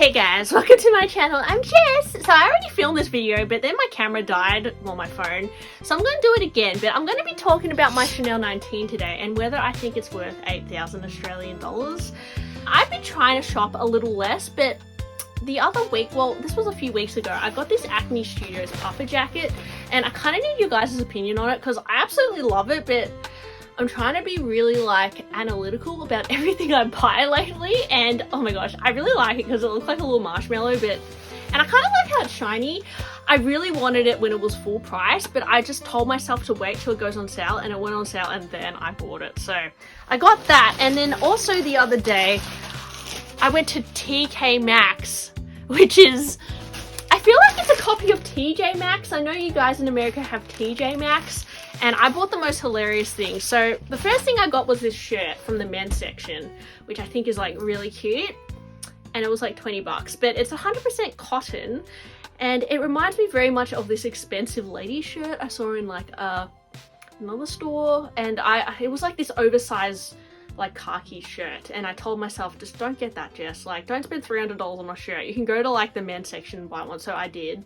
Hey guys, welcome to my channel. I'm Jess. So I already filmed this video, but then my camera died, well my phone. So I'm going to do it again, but I'm going to be talking about my Chanel 19 today and whether I think it's worth 8,000 Australian dollars. I've been trying to shop a little less, but the other week, well this was a few weeks ago, I got this Acne Studios puffer jacket and I kind of need you guys' opinion on it because I absolutely love it, but I'm trying to be really like analytical about everything I buy lately, and oh my gosh, I really like it because it looks like a little marshmallow, and I kind of like how it's shiny. I really wanted it when it was full price, but I just told myself to wait till it goes on sale, and it went on sale and then I bought it. So I got that, and then also the other day I went to TK Maxx, which is, I feel like it's a copy of TJ Maxx. I know you guys in America have TJ Maxx. And I bought the most hilarious thing. So the first thing I got was this shirt from the men's section, which I think is like really cute. And it was like 20 bucks, but it's 100% cotton. And it reminds me very much of this expensive lady shirt I saw in like another store. And it was like this oversized like khaki shirt. And I told myself, just don't get that, Jess. Like don't spend $300 on a shirt. You can go to like the men's section and buy one. So I did.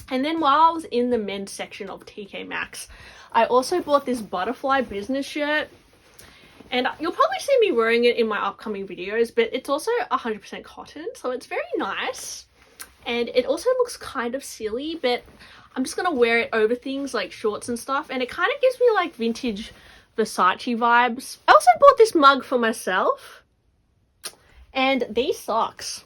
And then while I was in the men's section of TK Maxx, I also bought this butterfly business shirt, and you'll probably see me wearing it in my upcoming videos, but it's also 100% cotton, so it's very nice. And it also looks kind of silly, but I'm just gonna wear it over things like shorts and stuff, and it kind of gives me like vintage Versace vibes. I also bought this mug for myself, and these socks.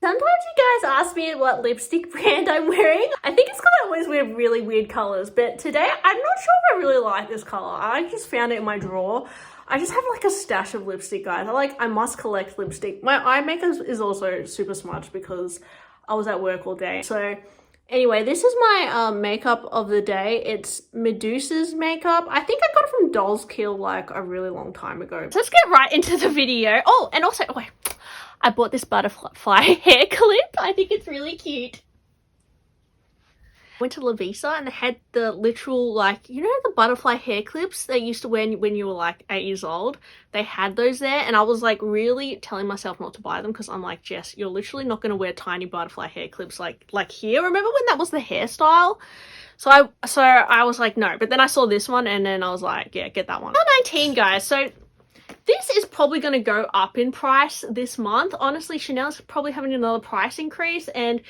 Sometimes you guys ask me what lipstick brand I'm wearing. I think it's because I always wear really weird colors, but today I'm not sure if I really like this color. I just found it in my drawer. I just have like a stash of lipstick, guys. I must collect lipstick. My eye makeup is also super smudged because I was at work all day. So anyway, this is my makeup of the day. It's Medusa's makeup. I think I got it from Dolls Kill like a really long time ago. So let's get right into the video. Oh, and also, wait. I bought this butterfly hair clip. I think it's really cute. Went to Lavisa and they had the literal, like, you know the butterfly hair clips they used to wear when you were like 8 years old? They had those there, and I was like really telling myself not to buy them because I'm like, Jess, you're literally not going to wear tiny butterfly hair clips like here. Remember when that was the hairstyle? So I was like, no. But then I saw this one and then I was like, yeah, get that one. 19, guys. So this is probably going to go up in price this month. Honestly, Chanel's probably having another price increase, and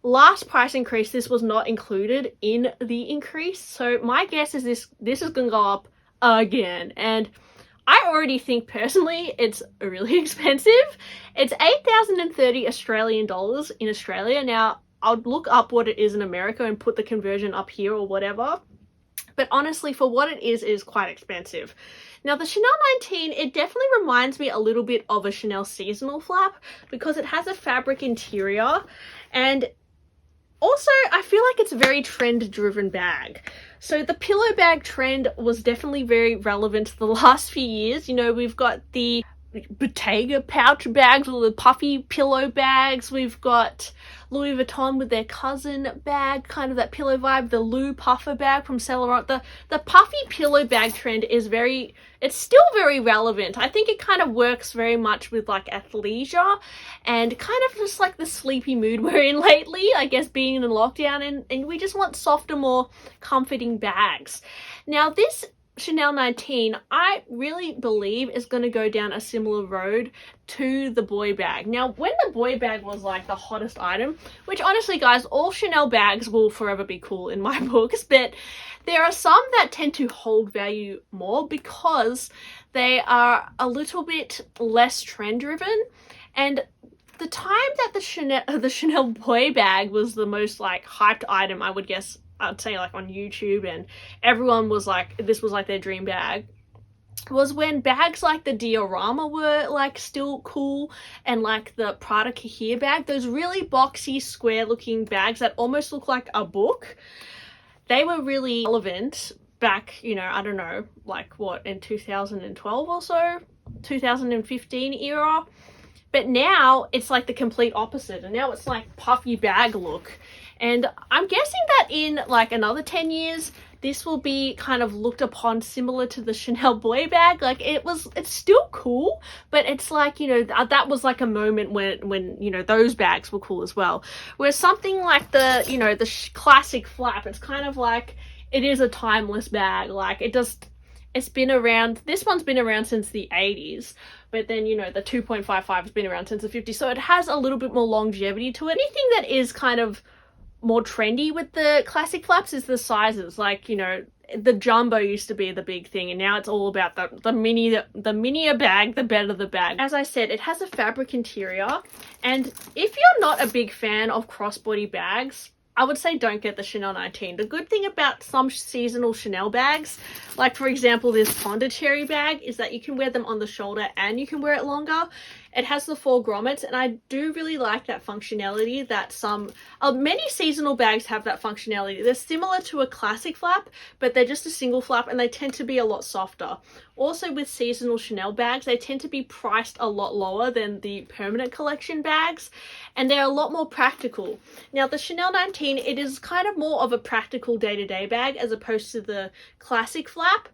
last price increase, this was not included in the increase. So my guess is this is going to go up again. And I already think personally it's really expensive. It's 8,030 Australian dollars in Australia. Now, I'll look up what it is in America and put the conversion up here or whatever. But honestly, for what it is quite expensive. Now, the Chanel 19, it definitely reminds me a little bit of a Chanel seasonal flap because it has a fabric interior, and also I feel like it's a very trend-driven bag. So the pillow bag trend was definitely very relevant the last few years. You know, we've got the Bottega pouch bags or the puffy pillow bags. We've got Louis Vuitton with their cousin bag, kind of that pillow vibe. The Lou puffer bag from Saint Laurent. The puffy pillow bag trend is it's still very relevant. I think it kind of works very much with like athleisure and kind of just like the sleepy mood we're in lately, I guess, being in lockdown, and we just want softer, more comforting bags. Now this Chanel 19, I really believe is going to go down a similar road to the boy bag. Now, when the boy bag was like the hottest item, which honestly, guys, all Chanel bags will forever be cool in my books, but there are some that tend to hold value more because they are a little bit less trend driven. And the time that the Chanel boy bag was the most like hyped item, I would guess, I'd say like on YouTube, and everyone was like, this was like their dream bag, was when bags like the diorama were like still cool, and like the Prada Kahir bag, those really boxy square looking bags that almost look like a book, they were really relevant back, you know, I don't know, like what, in 2012 or so, 2015 era. But now it's like the complete opposite, and now it's like puffy bag look. And I'm guessing that in like another 10 years, this will be kind of looked upon similar to the Chanel boy bag. Like it's still cool, but it's like, you know, that was like a moment when, you know, those bags were cool as well. Whereas something like the, you know, the classic flap, it's kind of like, it is a timeless bag. Like it's been around, this one's been around since the 80s, but then, you know, the 2.55 has been around since the 50s. So it has a little bit more longevity to it. Anything that is kind of more trendy with the classic flaps is the sizes. Like, you know, the jumbo used to be the big thing, and now it's all about the mini a bag, the better the bag. As I said, it has a fabric interior, and if you're not a big fan of crossbody bags, I would say don't get the Chanel 19. The good thing about some seasonal Chanel bags, like for example this Pondicherry bag, is that you can wear them on the shoulder and you can wear it longer. It has the 4 grommets, and I do really like that functionality that many seasonal bags have that functionality. They're similar to a classic flap, but they're just a single flap, and they tend to be a lot softer. Also with seasonal Chanel bags, they tend to be priced a lot lower than the permanent collection bags, and they're a lot more practical. Now the Chanel 19, it is kind of more of a practical day-to-day bag as opposed to the classic flap,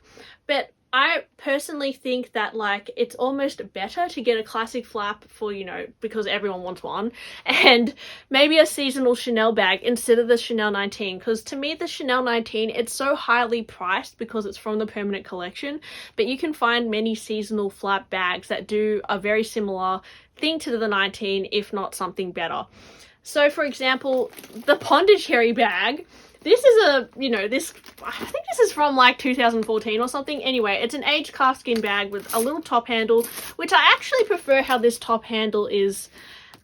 but I personally think that like it's almost better to get a classic flap for, you know, because everyone wants one, and maybe a seasonal Chanel bag instead of the Chanel 19, because to me the Chanel 19, it's so highly priced because it's from the permanent collection, but you can find many seasonal flap bags that do a very similar thing to the 19, if not something better. So for example, the Pondicherry bag, this is you know, I think this is from like 2014 or something. Anyway, it's an aged calfskin bag with a little top handle, which I actually prefer how this top handle is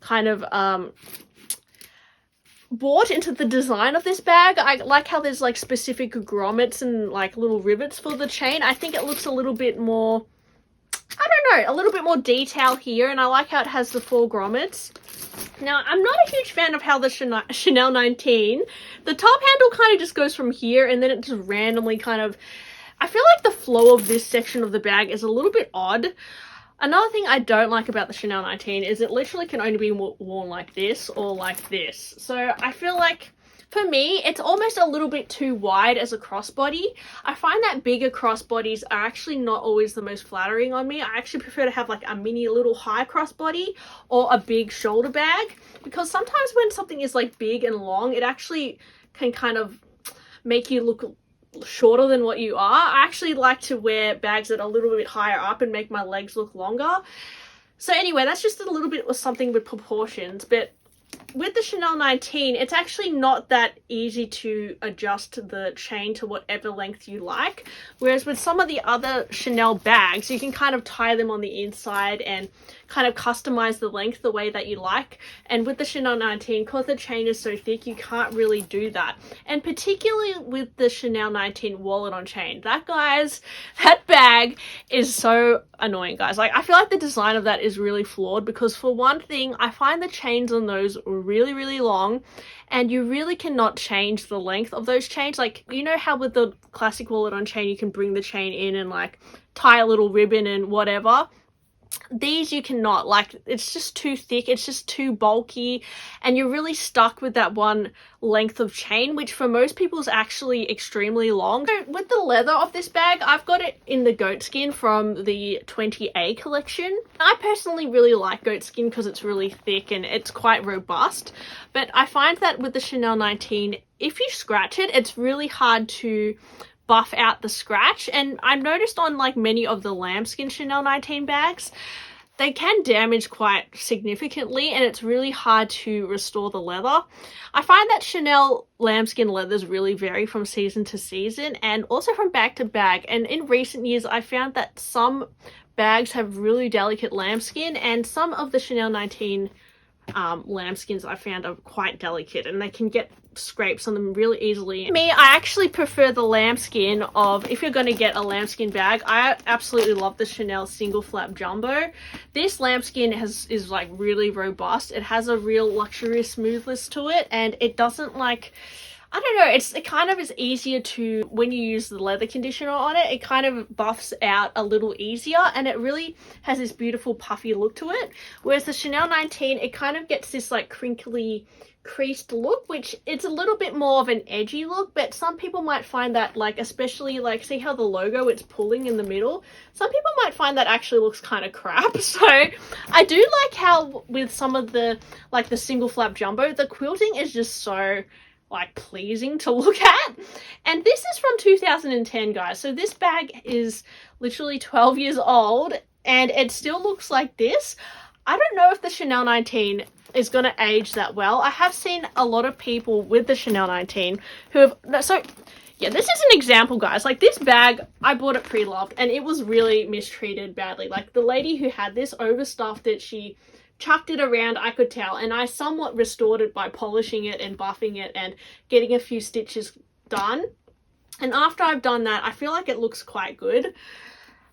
kind of bought into the design of this bag. I like how there's like specific grommets and like little rivets for the chain. I think it looks a little bit more, I don't know, a little bit more detail here, and I like how it has the 4 grommets. Now, I'm not a huge fan of how the Chanel 19, the top handle kind of just goes from here, and then it just randomly kind of, I feel like the flow of this section of the bag is a little bit odd. Another thing I don't like about the Chanel 19 is it literally can only be worn like this or like this. So I feel like, for me, it's almost a little bit too wide as a crossbody. I find that bigger crossbodies are actually not always the most flattering on me. I actually prefer to have like a mini little high crossbody or a big shoulder bag, because sometimes when something is like big and long, it actually can kind of make you look shorter than what you are. I actually like to wear bags that are a little bit higher up and make my legs look longer. So anyway, that's just a little bit of something with proportions, but with the Chanel 19, it's actually not that easy to adjust the chain to whatever length you like. Whereas with some of the other Chanel bags, you can kind of tie them on the inside and kind of customize the length the way that you like. And with the Chanel 19, because the chain is so thick, you can't really do that. And particularly with the Chanel 19 wallet on chain, that bag is so annoying, guys. Like, I feel like the design of that is really flawed, because for one thing, I find the chains on those really, really long, and you really cannot change the length of those chains. Like, you know how with the classic wallet on chain, you can bring the chain in and like tie a little ribbon and whatever. These you cannot. Like, it's just too thick, it's just too bulky, and you're really stuck with that one length of chain, which for most people is actually extremely long. So with the leather of this bag, I've got it in the goat skin from the 20A collection. I personally really like goat skin because it's really thick and it's quite robust, but I find that with the Chanel 19, if you scratch it, it's really hard to buff out the scratch. And I've noticed on like many of the lambskin Chanel 19 bags, they can damage quite significantly, and it's really hard to restore the leather. I find that Chanel lambskin leathers really vary from season to season and also from bag to bag. And in recent years, I found that some bags have really delicate lambskin, and some of the Chanel 19 lambskins I found are quite delicate, and they can get scrapes on them really easily. Me, I actually prefer the lambskin of, if you're going to get a lambskin bag, I absolutely love the Chanel single flap jumbo. This lambskin is like really robust. It has a real luxurious smoothness to it, and it doesn't like, I don't know, it kind of is easier to, when you use the leather conditioner on it, it kind of buffs out a little easier, and it really has this beautiful puffy look to it. Whereas the Chanel 19, it kind of gets this like crinkly, creased look, which it's a little bit more of an edgy look, but some people might find that, like, especially like, see how the logo, it's pulling in the middle? Some people might find that actually looks kind of crap. So I do like how with some of the, like the single flap jumbo, the quilting is just so like pleasing to look at. And this is from 2010, guys, so this bag is literally 12 years old and it still looks like this. I don't know if the Chanel 19 is going to age that well. I have seen a lot of people with the Chanel 19 who have, so yeah, this is an example, guys. Like, this bag, I bought it pre-loved and it was really mistreated badly. Like, the lady who had this overstuffed it, she chucked it around, I could tell, and I somewhat restored it by polishing it and buffing it and getting a few stitches done. And after I've done that, I feel like it looks quite good.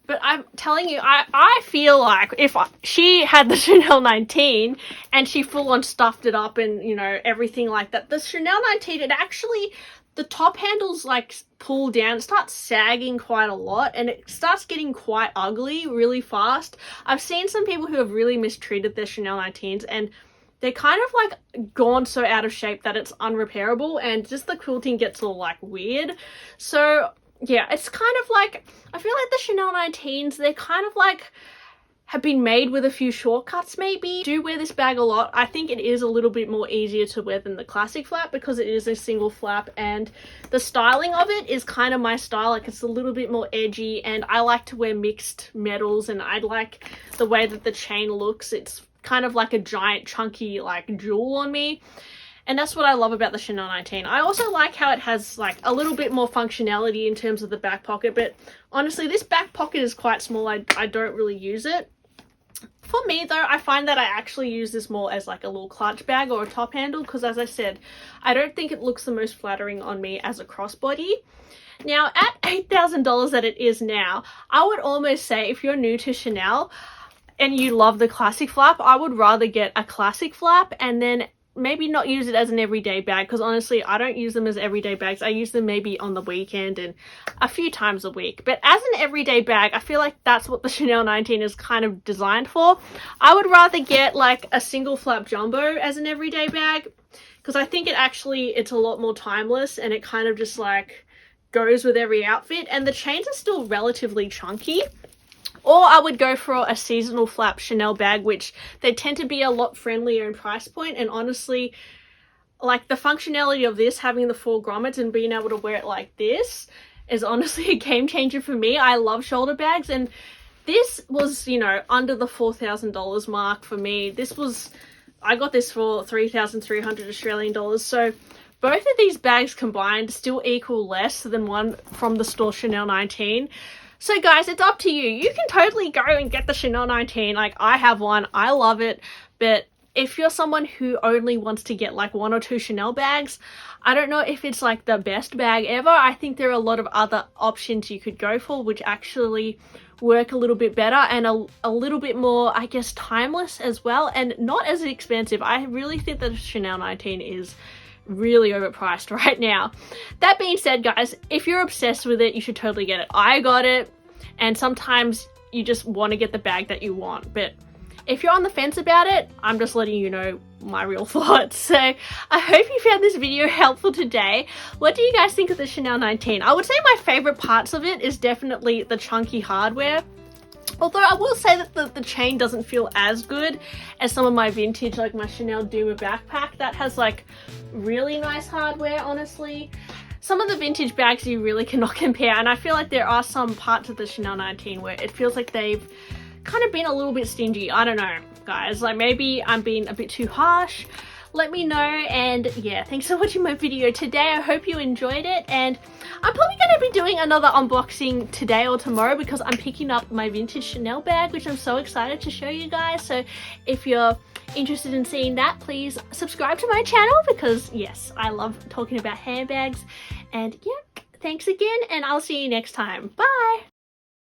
But I'm telling you, I feel like if she had the Chanel 19 and she full on stuffed it up and, you know, everything like that, the Chanel 19, it actually, the top handles like pull down, it starts sagging quite a lot and it starts getting quite ugly really fast. I've seen some people who have really mistreated their Chanel 19s and they're kind of like gone so out of shape that it's unrepairable, and just the quilting gets all like weird. So yeah, it's kind of like, I feel like the Chanel 19s, they're kind of like have been made with a few shortcuts maybe. I do wear this bag a lot. I think it is a little bit more easier to wear than the classic flap because it is a single flap, and the styling of it is kind of my style. Like, it's a little bit more edgy and I like to wear mixed metals, and I like the way that the chain looks. It's kind of like a giant chunky like jewel on me. And that's what I love about the Chanel 19. I also like how it has like a little bit more functionality in terms of the back pocket, but honestly, this back pocket is quite small. I don't really use it. For me though, I find that I actually use this more as like a little clutch bag or a top handle because, as I said, I don't think it looks the most flattering on me as a crossbody. Now, at $8,000 that it is now, I would almost say if you're new to Chanel and you love the classic flap, I would rather get a classic flap and then maybe not use it as an everyday bag, because honestly I don't use them as everyday bags. I use them maybe on the weekend and a few times a week, but as an everyday bag, I feel like that's what the Chanel 19 is kind of designed for. I would rather get like a single flap jumbo as an everyday bag because I think it's a lot more timeless and it kind of just like goes with every outfit, and the chains are still relatively chunky. Or I would go for a seasonal flap Chanel bag, which they tend to be a lot friendlier in price point. And honestly, like the functionality of this, having the 4 grommets and being able to wear it like this is honestly a game changer for me. I love shoulder bags, and this was, you know, under the $4,000 mark for me. I got this for 3,300 Australian dollars. So both of these bags combined still equal less than one from the store Chanel 19. So guys, it's up to you. You can totally go and get the Chanel 19. Like, I have one. I love it. But if you're someone who only wants to get like 1 or 2 Chanel bags, I don't know if it's like the best bag ever. I think there are a lot of other options you could go for which actually work a little bit better and a little bit more, I guess, timeless as well, and not as expensive. I really think that the Chanel 19 is really overpriced right now. That being said, guys, if you're obsessed with it, you should totally get it. I got it, and sometimes you just want to get the bag that you want, but if you're on the fence about it, I'm just letting you know my real thoughts. So I hope you found this video helpful today. What do you guys think of the Chanel 19? I would say my favorite parts of it is definitely the chunky hardware. Although I will say that the chain doesn't feel as good as some of my vintage, like my Chanel Duma backpack. That has like really nice hardware, honestly. Some of the vintage bags you really cannot compare, and I feel like there are some parts of the Chanel 19 where it feels like they've kind of been a little bit stingy. I don't know, guys. Like, maybe I'm being a bit too harsh. Let me know. And yeah, thanks for watching my video today. I hope you enjoyed it, and I'm probably going to be doing another unboxing today or tomorrow because I'm picking up my vintage Chanel bag, which I'm so excited to show you guys. So if you're interested in seeing that, please subscribe to my channel because yes, I love talking about handbags. And yeah, thanks again, and I'll see you next time. Bye.